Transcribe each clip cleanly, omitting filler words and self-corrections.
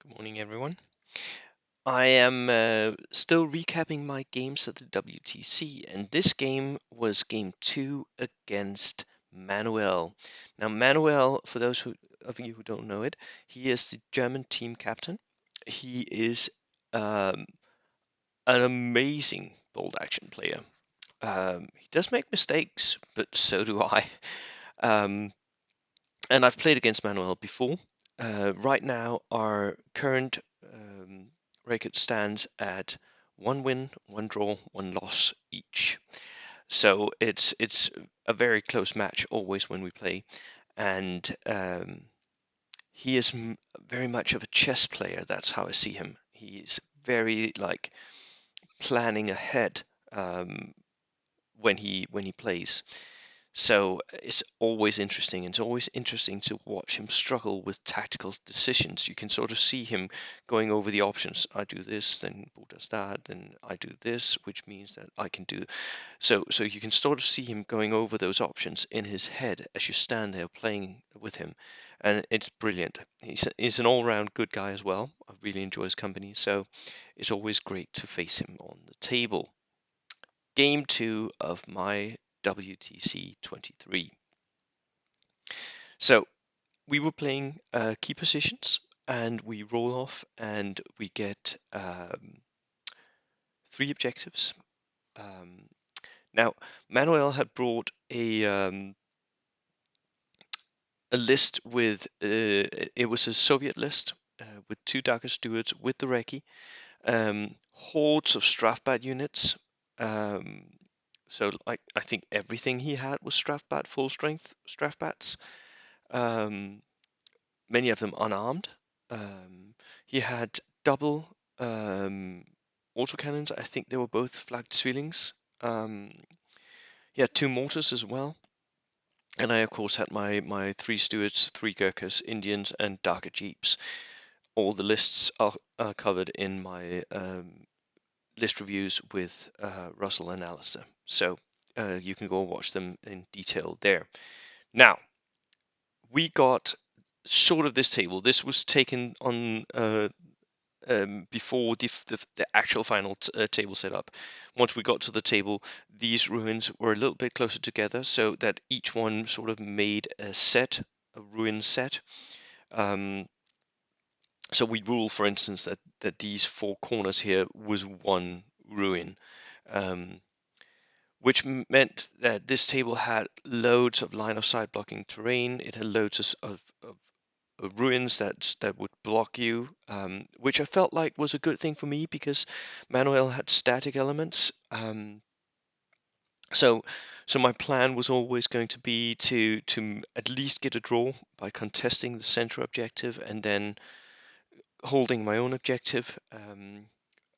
Good morning, everyone. I am still recapping my games at the WTC, and this game was game two against Manuel. Now, Manuel, for those of you who don't know it, he is the German team captain. He is um, an amazing bold action player. He does make mistakes, but so do I. Um, and I've played against Manuel before. Right now, our current record stands at one win, one draw, one loss each. So it's a very close match always when we play, and he is very much of a chess player. That's how I see him. He's very like planning ahead when he plays. So it's always interesting. It's always interesting to watch him struggle with tactical decisions. You can sort of see him going over the options. I do this, then Bo does that, then I do this, which means that I can do. So you can sort of see him going over those options in his head as you stand there playing with him, and it's brilliant. He's an all-round good guy as well. I really enjoy his company, so it's always great to face him on the table. Game two of my WTC 23. So we were playing key positions, and we roll off, and we get three objectives. Um, Now, Manuel had brought a list with it was a Soviet list with two Dagger Stewards with the Recce, hordes of Strafbat units. Um, so I think everything he had was Strafbat, full strength Strafbats. Um, Many of them unarmed. Um, he had double autocannons. I think they were both flagged Zwillings. He had two mortars as well. And I, of course, had my three Stuarts, three Gurkhas, Indians, and Darker Jeeps. All the lists are covered in my list reviews with Russell and Alistair. So you can go watch them in detail there. Now, we got sort of this table. This was taken on before the actual final table setup. Once we got to the table, these ruins were a little bit closer together, so that each one sort of made a ruin set. Um, so we rule, for instance, that these four corners here was one ruin. Um, which meant that this table had loads of line of sight blocking terrain. It had loads of ruins that would block you, which I felt like was a good thing for me because Manuel had static elements. So so my plan was always going to be to at least get a draw by contesting the center objective and then holding my own objective.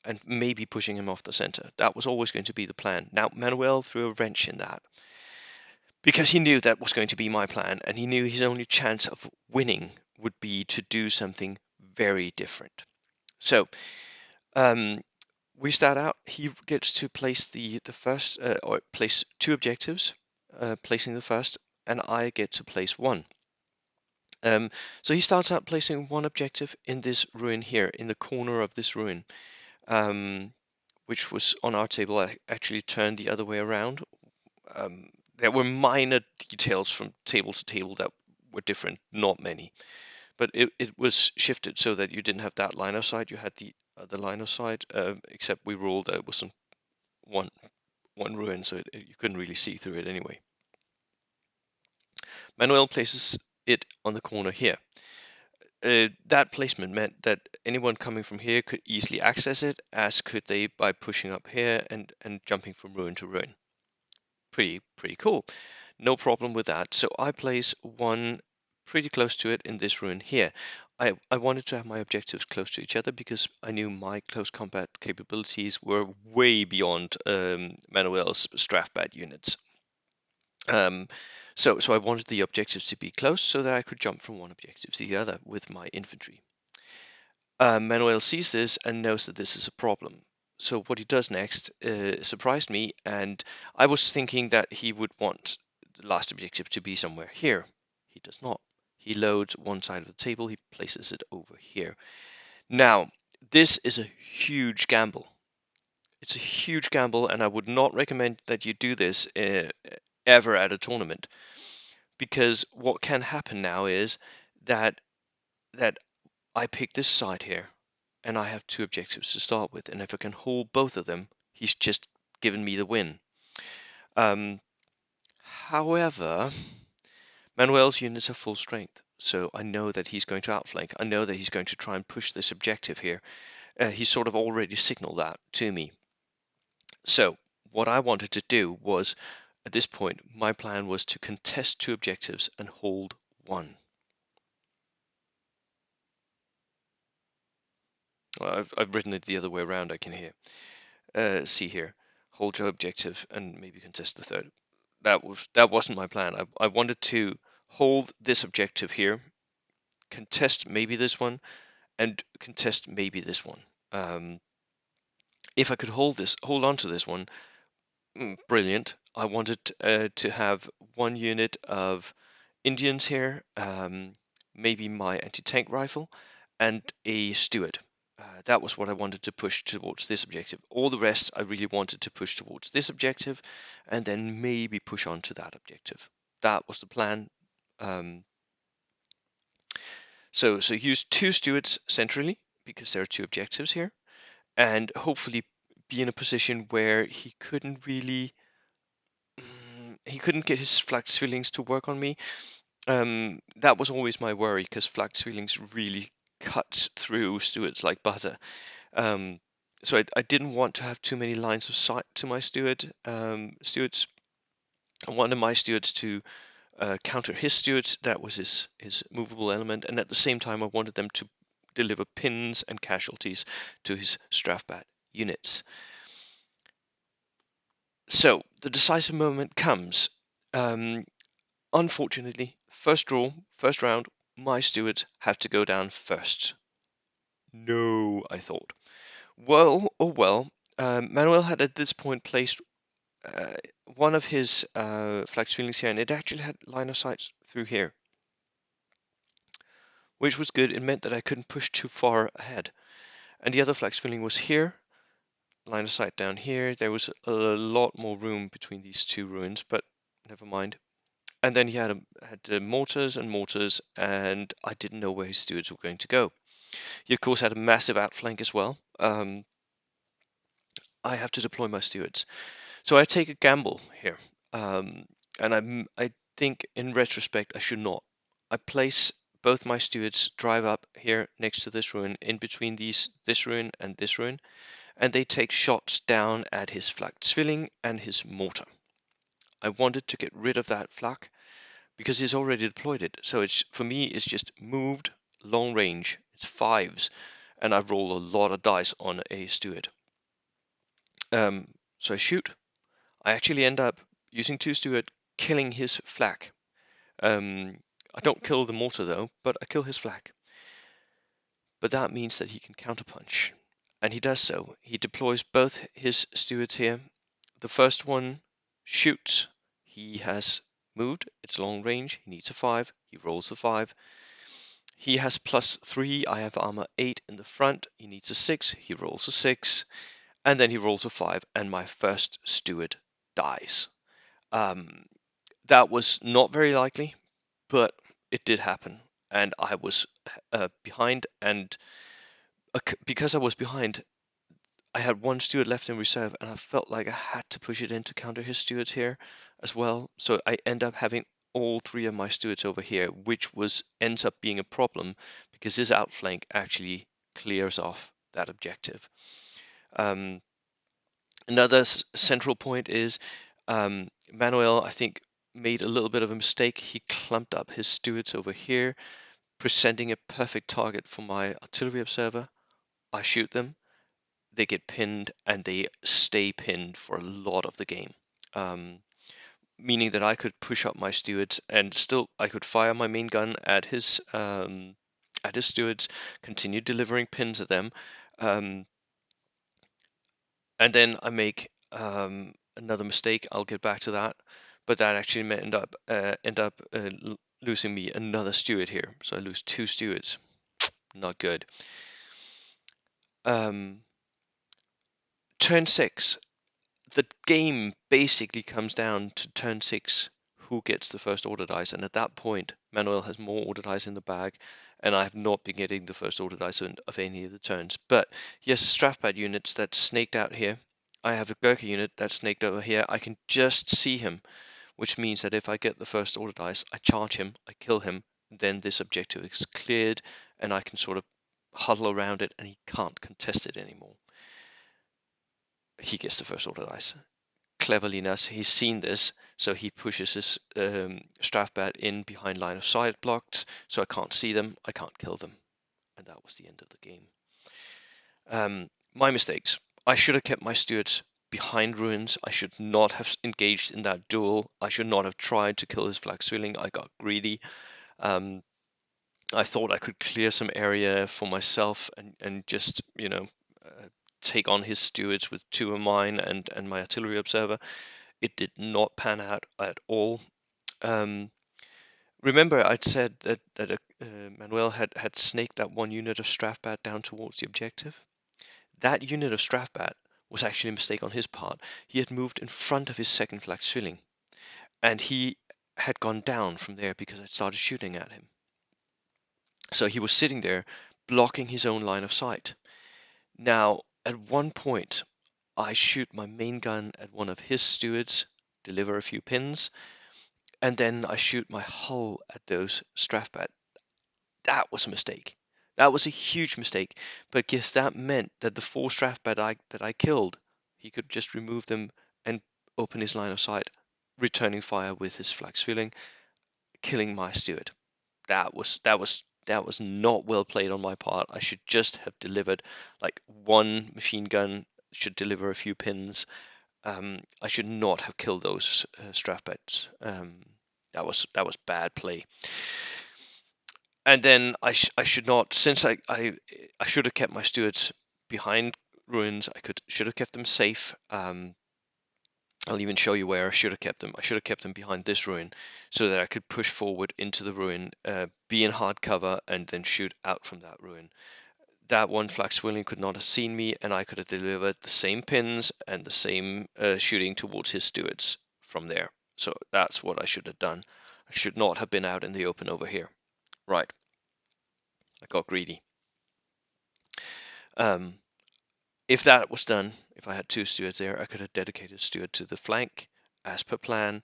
And maybe pushing him off the center. That was always going to be the plan. Now, Manuel threw a wrench in that because he knew that was going to be my plan, and he knew his only chance of winning would be to do something very different. So um, we start out. He gets to place the first or place two objectives, placing the first, and I get to place one. So he starts out placing one objective in this ruin here, in the corner of this ruin, um, which was on our table. I actually turned the other way around. There were minor details from table to table that were different, not many, but it was shifted so that you didn't have that line of sight. You had the other line of sight, except we ruled that it wasn't one one ruin, so you couldn't really see through it anyway. Manuel places it on the corner here. That placement meant that anyone coming from here could easily access it, as could they by pushing up here and jumping from ruin to ruin. Pretty cool. No problem with that. So I place one pretty close to it in this ruin here. I wanted to have my objectives close to each other because I knew my close combat capabilities were way beyond Manuel's Strafbat units. So I wanted the objectives to be close so that I could jump from one objective to the other with my infantry. Manuel sees this and knows that this is a problem. So what he does next surprised me, and I was thinking that he would want the last objective to be somewhere here. He does not. He loads one side of the table, he places it over here. Now, this is a huge gamble. It's a huge gamble, and I would not recommend that you do this ever at a tournament, because what can happen now is that that I pick this side here, and I have two objectives to start with, and if I can hold both of them, he's just given me the win. Um, However, Manuel's units are full strength, so I know that he's going to outflank. I know that he's going to try and push this objective here. He's sort of already signaled that to me. So what I wanted to do was, at this point, my plan was to contest two objectives and hold one. Well, I've written it the other way around, I can hear. See here, hold your objective and maybe contest the third. That wasn't my plan. I wanted to hold this objective here, contest maybe this one, and contest maybe this one. If I could hold on to this one, brilliant. I wanted to have one unit of Indians here, maybe my anti-tank rifle, and a steward. That was what I wanted to push towards this objective. All the rest I really wanted to push towards this objective, and then maybe push on to that objective. That was the plan. Um, so use two stewards centrally, because there are two objectives here, and hopefully be in a position where he couldn't get his flak feelings to work on me. That was always my worry, because flak feelings really cut through stewards like butter. Um, so I didn't want to have too many lines of sight to my stewards. I wanted my stewards to counter his stewards. That was his movable element, and at the same time I wanted them to deliver pins and casualties to his Strafbat units. So the decisive moment comes. Unfortunately, first draw, first round, my stewards have to go down first. No, I thought. Well, oh well. Manuel had at this point placed one of his flag feelings here, and it actually had line of sight through here, which was good. It meant that I couldn't push too far ahead. And the other flag feeling was here, line of sight down here. There was a lot more room between these two ruins, but never mind. And then he had mortars and mortars, and I didn't know where his stewards were going to go. He, of course, had a massive outflank as well. I have to deploy my stewards. So I take a gamble here. And I think in retrospect I should not. I place both my stewards drive up here next to this ruin, in between this ruin and this ruin, and they take shots down at his flak Zwilling and his mortar. I wanted to get rid of that flak because he's already deployed it. So it's, for me, it's just moved long range. It's fives, and I've rolled a lot of dice on a steward. So I shoot. I actually end up using two steward, killing his flak. I don't kill the mortar though, but I kill his flak. But that means that he can counterpunch, and he does so. He deploys both his stewards here. The first one shoots. He has moved. It's long range. He needs a 5. He rolls a 5. He has +3. I have armor 8 in the front. He needs a 6. He rolls a 6. And then he rolls a 5, and my first steward dies. That was not very likely, but it did happen. And I was behind, and because I was behind, I had one steward left in reserve, and I felt like I had to push it in to counter his stewards here as well. So I end up having all three of my stewards over here, which ends up being a problem because his outflank actually clears off that objective. Another central point is Manuel, I think, made a little bit of a mistake. He clumped up his stewards over here, presenting a perfect target for my artillery observer. I shoot them, they get pinned, and they stay pinned for a lot of the game. Meaning that I could push up my stewards, and still I could fire my main gun at his stewards, continue delivering pins at them, and then I make another mistake. I'll get back to that, but that actually end up losing me another steward here. So I lose two stewards. Not good. Turn 6, the game basically comes down to turn 6, who gets the first order dice, and at that point, Manuel has more order dice in the bag, and I have not been getting the first order dice of any of the turns. But he has Strathbat units that's snaked out here. I have a Gurkha unit that's snaked over here. I can just see him, which means that if I get the first order dice, I charge him, I kill him, then this objective is cleared, and I can sort of huddle around it, and he can't contest it anymore. He gets the first order dice. Cleverly enough, he's seen this, so he pushes his Strathbat in behind line of sight blocks, so I can't see them, I can't kill them. And that was the end of the game. My mistakes. I should have kept my stewards behind ruins. I should not have engaged in that duel. I should not have tried to kill his flag swilling. I got greedy. I thought I could clear some area for myself and just, take on his stewards with 2 of mine and my artillery observer. It did not pan out at all. Remember, I'd said that Manuel had snaked that one unit of Strathbat down towards the objective. That unit of Strathbat was actually a mistake on his part. He had moved in front of his second flag swilling, and he had gone down from there because I started shooting at him. So he was sitting there blocking his own line of sight. Now, at one point, I shoot my main gun at one of his stewards, deliver a few pins, and then I shoot my hull at those Strathbat. That was a mistake. That was a huge mistake. But yes, that meant that the 4 Strathbat that I killed, he could just remove them and open his line of sight, returning fire with his flag swilling, killing my steward. That was not well played on my part. I should just have delivered like 1 machine gun, should deliver a few pins. I should not have killed those Strathbats. That was bad play. And then I should not, since I should have kept my stewards behind ruins. Should have kept them safe. I'll even show you where I should have kept them. I should have kept them behind this ruin so that I could push forward into the ruin, be in hard cover, and then shoot out from that ruin. That one flag swilling could not have seen me, and I could have delivered the same pins and the same shooting towards his stewards from there. So that's what I should have done. I should not have been out in the open over here. Right. I got greedy. If that was done, if I had 2 stewards there, I could have dedicated a steward to the flank as per plan,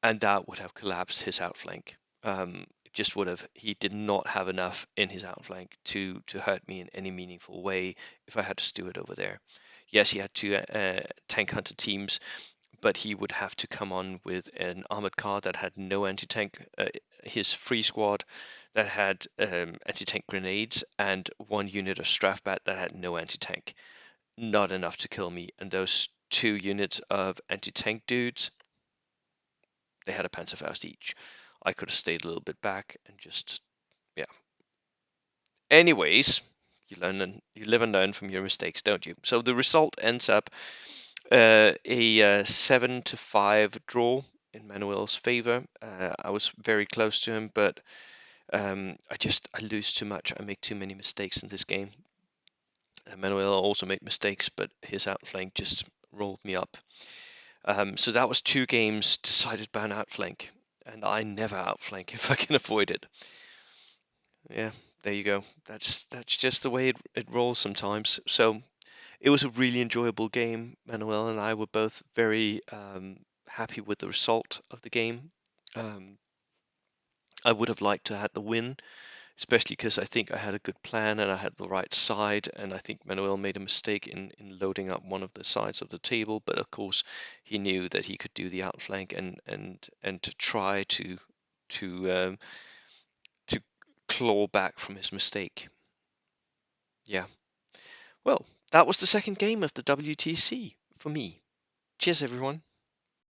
and that would have collapsed his outflank. It just would have. He did not have enough in his outflank to hurt me in any meaningful way if I had a steward over there. Yes, he had 2 tank hunter teams, but he would have to come on with an armored car that had no anti-tank, his free squad that had anti-tank grenades, and 1 unit of Strathbat that had no anti-tank. Not enough to kill me, and those 2 units of anti-tank dudes, they had a Panzerfaust each. I could have stayed a little bit back and just, yeah. Anyways, you live and learn from your mistakes, don't you? So the result ends up a 7-5 draw in Manuel's favor. I was very close to him, but I lose too much. I make too many mistakes in this game. Manuel also made mistakes, but his outflank just rolled me up. So that was 2 games decided by an outflank, and I never outflank if I can avoid it. Yeah, there you go. That's just the way it rolls sometimes. So it was a really enjoyable game. Manuel and I were both very happy with the result of the game. I would have liked to have had the win, especially because I think I had a good plan and I had the right side, and I think Manuel made a mistake in loading up one of the sides of the table, but of course he knew that he could do the outflank and to try to to claw back from his mistake. Yeah. Well, that was the second game of the WTC for me. Cheers, everyone.